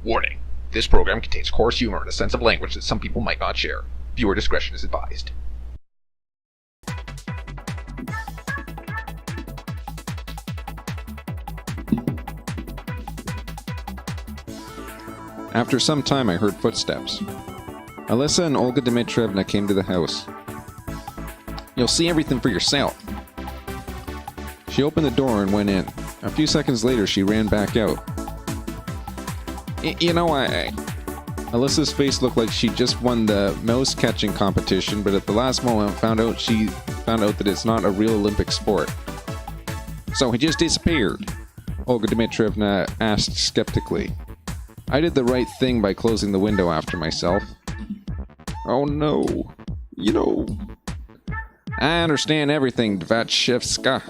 Warning. This program contains coarse humor and a sense of language that some people might not share. Viewer discretion is advised. After some time, I heard footsteps. Alyssa and Olga Dmitrievna came to the house. "You'll see everything for yourself." She opened the door and went in. A few seconds later, she ran back out. Alyssa's face looked like she just won the mouse catching competition, but at the last moment found out that it's not a real Olympic sport. "So he just disappeared?" Olga Dmitrievna asked skeptically. I did the right thing by closing the window after myself. "Oh no. I understand everything, Dvatchevska.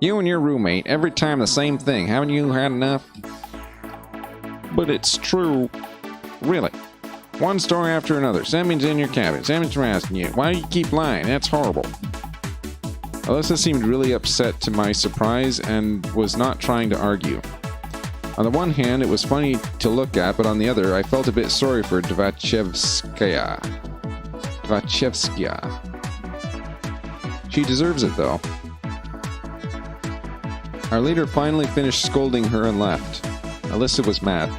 You and your roommate, every time the same thing. Haven't you had enough?" "But it's true." "Really? One story after another. Something's in your cabin. Something's harassing you. Why do you keep lying? That's horrible." Alyssa seemed really upset to my surprise and was not trying to argue. On the one hand, it was funny to look at, but on the other, I felt a bit sorry for Dvatchevskaya. She deserves it, though. Our leader finally finished scolding her and left. Alyssa was mad.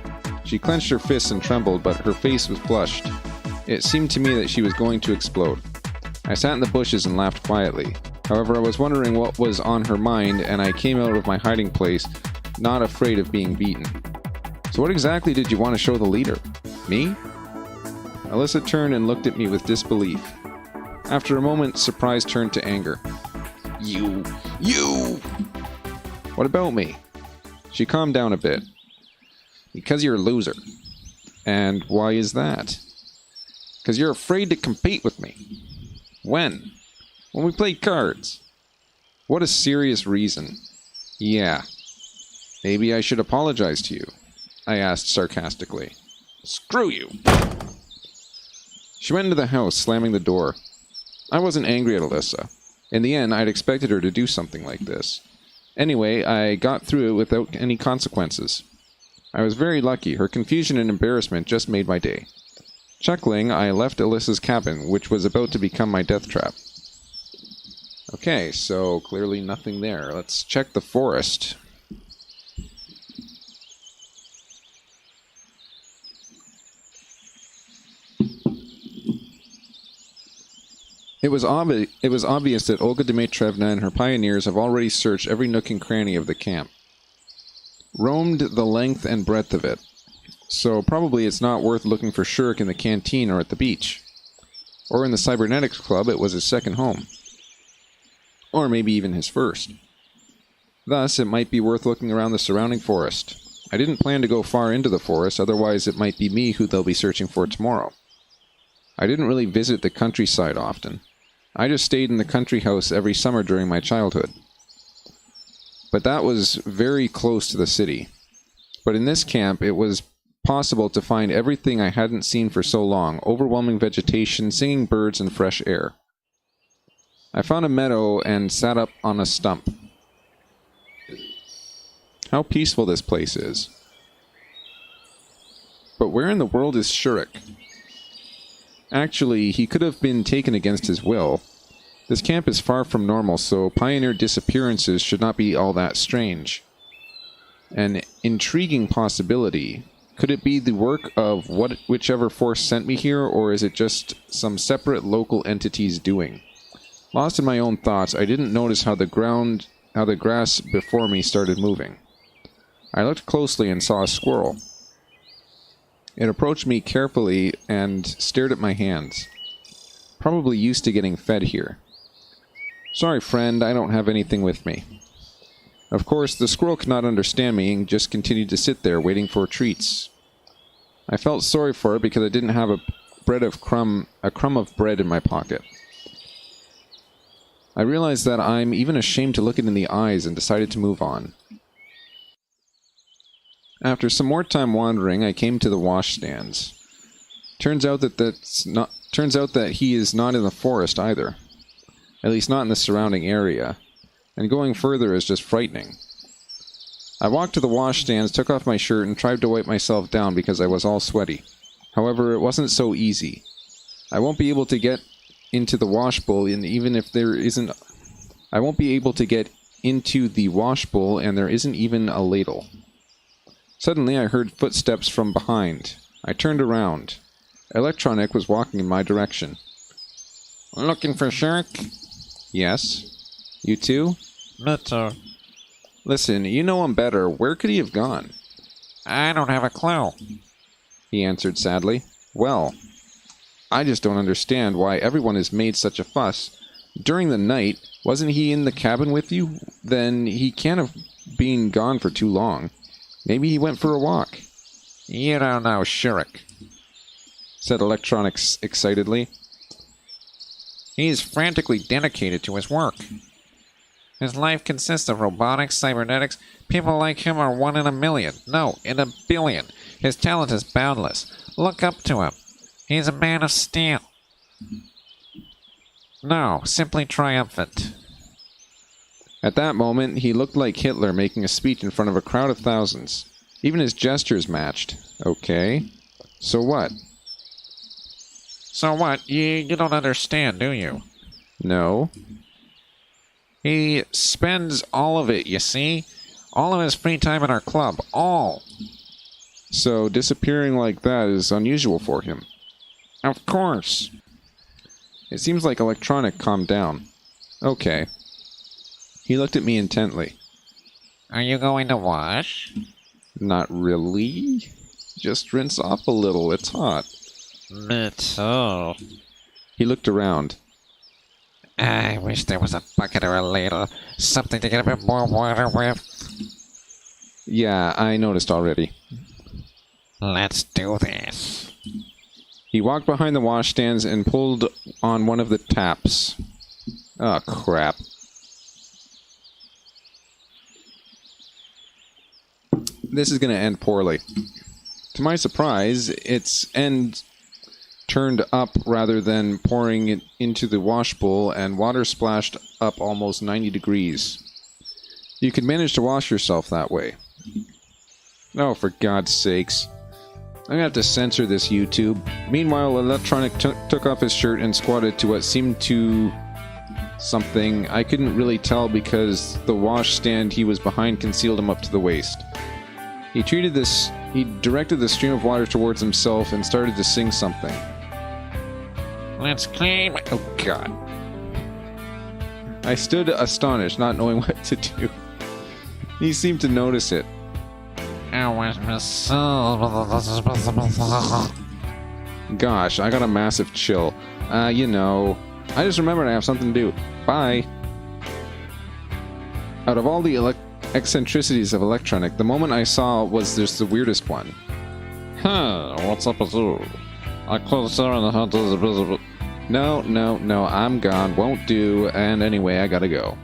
She clenched her fists and trembled, but her face was flushed. It seemed to me that she was going to explode. I sat in the bushes and laughed quietly. However, I was wondering what was on her mind, and I came out of my hiding place, not afraid of being beaten. "So what exactly did you want to show the leader? Me?" Alyssa turned and looked at me with disbelief. After a moment, surprise turned to anger. You! "What about me?" She calmed down a bit. "Because you're a loser." "And why is that?" "Because you're afraid to compete with me." "When?" "When we played cards." "What a serious reason." "Yeah. Maybe I should apologize to you," I asked sarcastically. "Screw you." She went into the house, slamming the door. I wasn't angry at Alyssa. In the end, I'd expected her to do something like this. Anyway, I got through it without any consequences. I was very lucky. Her confusion and embarrassment just made my day. Chuckling, I left Alyssa's cabin, which was about to become my death trap. Okay, so clearly nothing there. Let's check the forest. It was obvious that Olga Dmitrievna and her pioneers have already searched every nook and cranny of the camp. Roamed the length and breadth of it. So probably it's not worth looking for Shirk in the canteen or at the beach. Or in the Cybernetics Club, it was his second home. Or maybe even his first. Thus, it might be worth looking around the surrounding forest. I didn't plan to go far into the forest, otherwise it might be me who they'll be searching for tomorrow. I didn't really visit the countryside often. I just stayed in the country house every summer during my childhood. But that was very close to the city. But in this camp, it was possible to find everything I hadn't seen for so long: overwhelming vegetation, singing birds, and fresh air. I found a meadow and sat up on a stump. How peaceful this place is. But where in the world is Shirk? Actually, he could have been taken against his will. This camp is far from normal, so pioneer disappearances should not be all that strange. An intriguing possibility. Could it be the work of whichever force sent me here, or is it just some separate local entity's doing? Lost in my own thoughts, I didn't notice how the grass before me started moving. I looked closely and saw a squirrel. It approached me carefully and stared at my hands. Probably used to getting fed here. "Sorry, friend, I don't have anything with me." Of course, the squirrel could not understand me and just continued to sit there waiting for treats. I felt sorry for it because I didn't have a crumb of bread in my pocket. I realized that I'm even ashamed to look it in the eyes and decided to move on. After some more time wandering, I came to the washstands. Turns out that he is not in the forest either. At least not in the surrounding area. And going further is just frightening. I walked to the washstands, took off my shirt, and tried to wipe myself down because I was all sweaty. However, it wasn't so easy. I won't be able to get into the wash bowl, and even if there isn't... I won't be able to get into the wash bowl, and there isn't even a ladle. Suddenly, I heard footsteps from behind. I turned around. Electronic was walking in my direction. Looking for Shark? Yes. You too? Me too. Listen, you know him better. Where could he have gone? I don't have a clue. He answered sadly. Well, I just don't understand why everyone has made such a fuss. During the night, wasn't he in the cabin with you? Then he can't have been gone for too long. Maybe he went for a walk. You don't know Shark, said Electronics excitedly. He's frantically dedicated to his work. His life consists of robotics, cybernetics. People like him are 1 in a million. No, in a billion. His talent is boundless. Look up to him. He's a man of steel. No, simply triumphant. At that moment, he looked like Hitler making a speech in front of a crowd of thousands. Even his gestures matched. Okay. So what? So what? You don't understand, do you? No. He spends all of it, you see? All of his free time in our club. All. So disappearing like that is unusual for him. Of course. It seems like Electronic calmed down. Okay. He looked at me intently. Are you going to wash? Not really. Just rinse off a little. It's hot. Me too. He looked around. I wish there was a bucket or a ladle. Something to get a bit more water with. Yeah, I noticed already. Let's do this. He walked behind the washstands and pulled on one of the taps. Oh, crap. This is going to end poorly. To my surprise, its end turned up rather than pouring it into the wash bowl, and water splashed up almost 90 degrees. You could manage to wash yourself that way. Oh, for God's sakes. I'm gonna have to censor this, YouTube. Meanwhile, Electronic took off his shirt and squatted to what seemed to... something. I couldn't really tell because the wash stand he was behind concealed him up to the waist. He directed the stream of water towards himself and started to sing something. Let's clean. Oh, God. I stood astonished, not knowing what to do. He seemed to notice it. Gosh, I got a massive chill. You know, I just remembered I have something to do. Bye. Out of all the eccentricities of Electronic, the moment I saw was just the weirdest one. Huh, what's up with you? I closed the door and the hunt is visible. No, I'm gone. Won't do. And anyway, I gotta go.